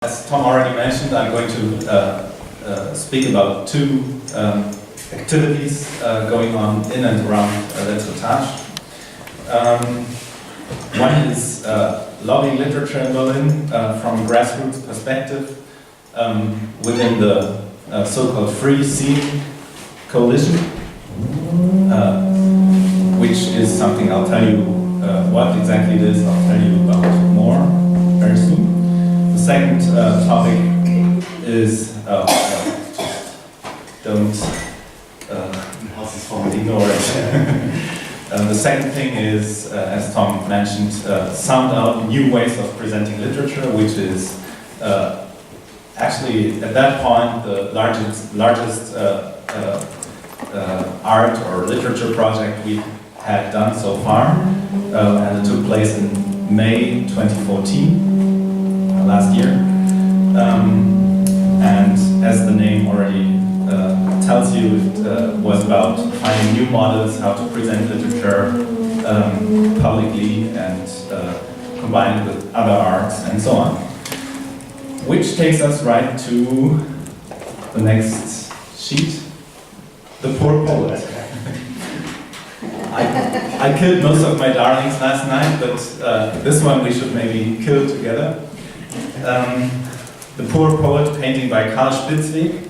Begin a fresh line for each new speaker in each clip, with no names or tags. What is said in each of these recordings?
As Tom already mentioned, I'm going to speak about two activities going on in and around Lettrétage. One is lobbying literature in Berlin from a grassroots perspective within the so-called Free Scene Coalition, which is something I'll tell you what exactly it is. I'll tell you about more very soon. The second topic is don't ignore it. The second thing is, as Tom mentioned, SOUNDOUT, New Ways of Presenting Literature, which is actually at that point the largest art or literature project we had done so far, and it took place in May 2014, last year. And as the name already tells you, it was about finding new models, how to present literature publicly and combine it with other arts and so on. Which takes us right to the next sheet, the poor poet. I killed most of my darlings last night, but this one we should maybe kill together. The Poor Poet, painting by Karl Spitzweg.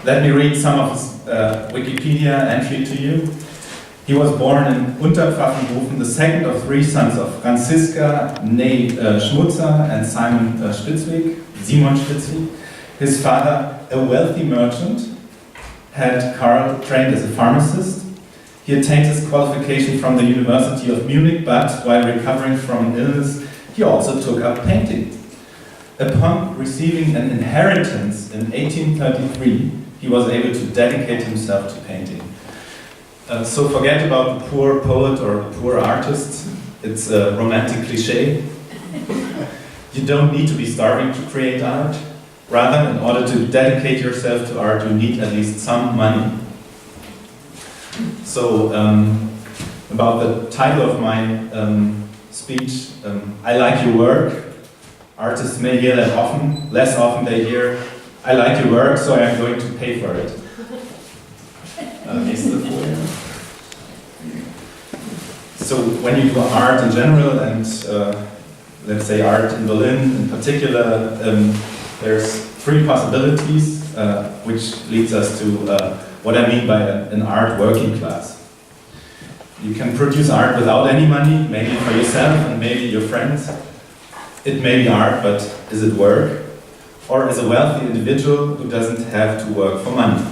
Let me read some of his Wikipedia entry to you. He was born in Unterpfaffenhofen, the second of three sons of Franziska née Schmutzer and Simon Spitzweg. His father, a wealthy merchant, had Karl trained as a pharmacist. He attained his qualification from the University of Munich, but while recovering from an illness, he also took up painting. Upon receiving an inheritance in 1833, he was able to dedicate himself to painting. So forget about the poor poet or the poor artist. It's a romantic cliché. You don't need to be starving to create art. Rather, in order to dedicate yourself to art, you need at least some money. So, about the title of my speech, I like your work. Artists may hear that often, less often they hear, I like your work, so I'm going to pay for it. So when you do art in general, and let's say art in Berlin in particular, there's three possibilities, which leads us to what I mean by an art working class. You can produce art without any money, maybe for yourself and maybe your friends. It may be art, but is it work? Or is a wealthy individual who doesn't have to work for money?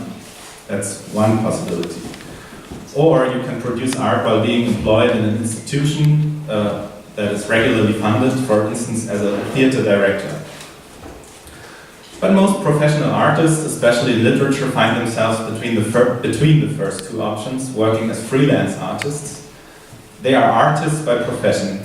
That's one possibility. Or you can produce art while being employed in an institution that is regularly funded, for instance, as a theater director. But most professional artists, especially in literature, find themselves between the first two options, working as freelance artists. They are artists by profession.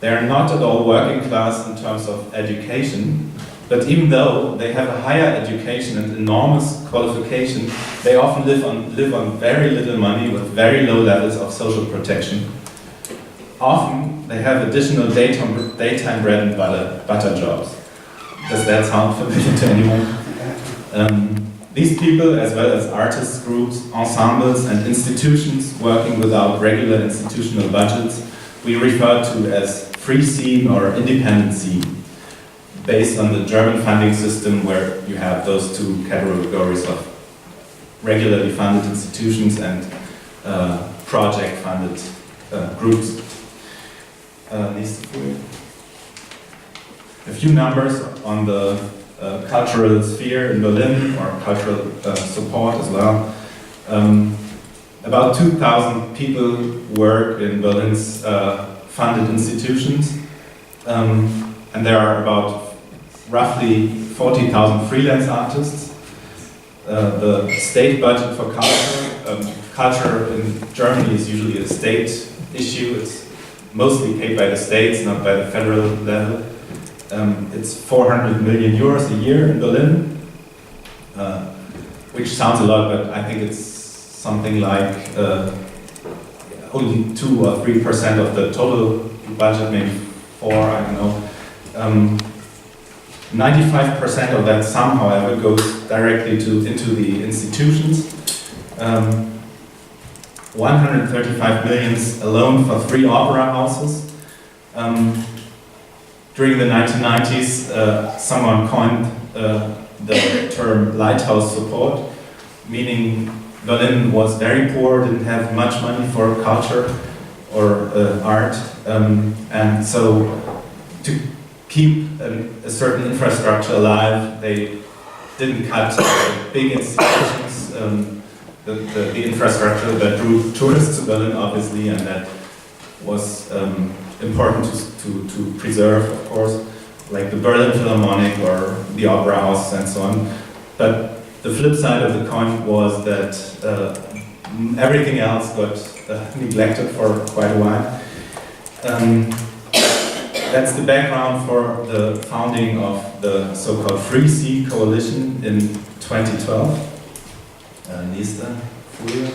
They are not at all working class in terms of education, but even though they have a higher education and enormous qualification, they often live on very little money with very low levels of social protection. Often they have additional daytime bread and butter jobs. Does that sound familiar to anyone? These people, as well as artists, groups, ensembles and institutions working without regular institutional budgets, we refer to as free scene or independent scene, based on the German funding system where you have those two categories of regularly funded institutions and project-funded groups. A few numbers on the cultural sphere in Berlin, or cultural support as well. About 2,000 people work in Berlin's funded institutions, and there are about roughly 40,000 freelance artists. The state budget for culture in Germany is usually a state issue. It's mostly paid by the states, not by the federal level. It's 400 million euros a year in Berlin, which sounds a lot, but I think it's something like only 2 or 3% of the total budget, maybe 4, I don't know. 95% of that sum, however, goes directly into the institutions. 135 million alone for 3 opera houses. During the 1990s, someone coined the term lighthouse support, meaning Berlin was very poor, didn't have much money for culture or art, and so to keep a certain infrastructure alive, they didn't cut big institutions, the infrastructure that drew tourists to Berlin, obviously, and that was important to preserve, of course, like the Berlin Philharmonic or the opera houses and so on. But the flip side of the coin was that everything else got neglected for quite a while. That's the background for the founding of the so-called Free Sea Coalition in 2012. Nächste Folie.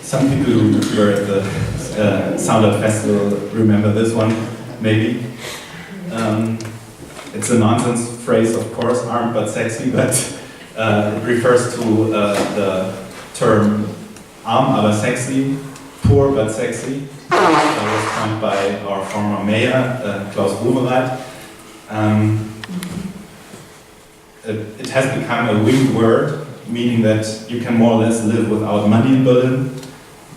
Some people who were at the SOUNDOUT Festival remember this one, maybe. It's a nonsense phrase, of course, armed but sexy, but it refers to the term arm aber sexy, poor but sexy. That was coined by our former mayor, Klaus Wowereit. It has become a winged word, meaning that you can more or less live without money in Berlin.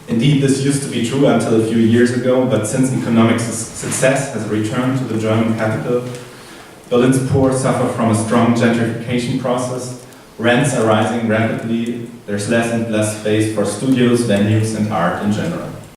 Indeed, this used to be true until a few years ago, but since economic success has returned to the German capital, Berlin's poor suffer from a strong gentrification process. Rents are rising rapidly, there's less and less space for studios, venues and art in general.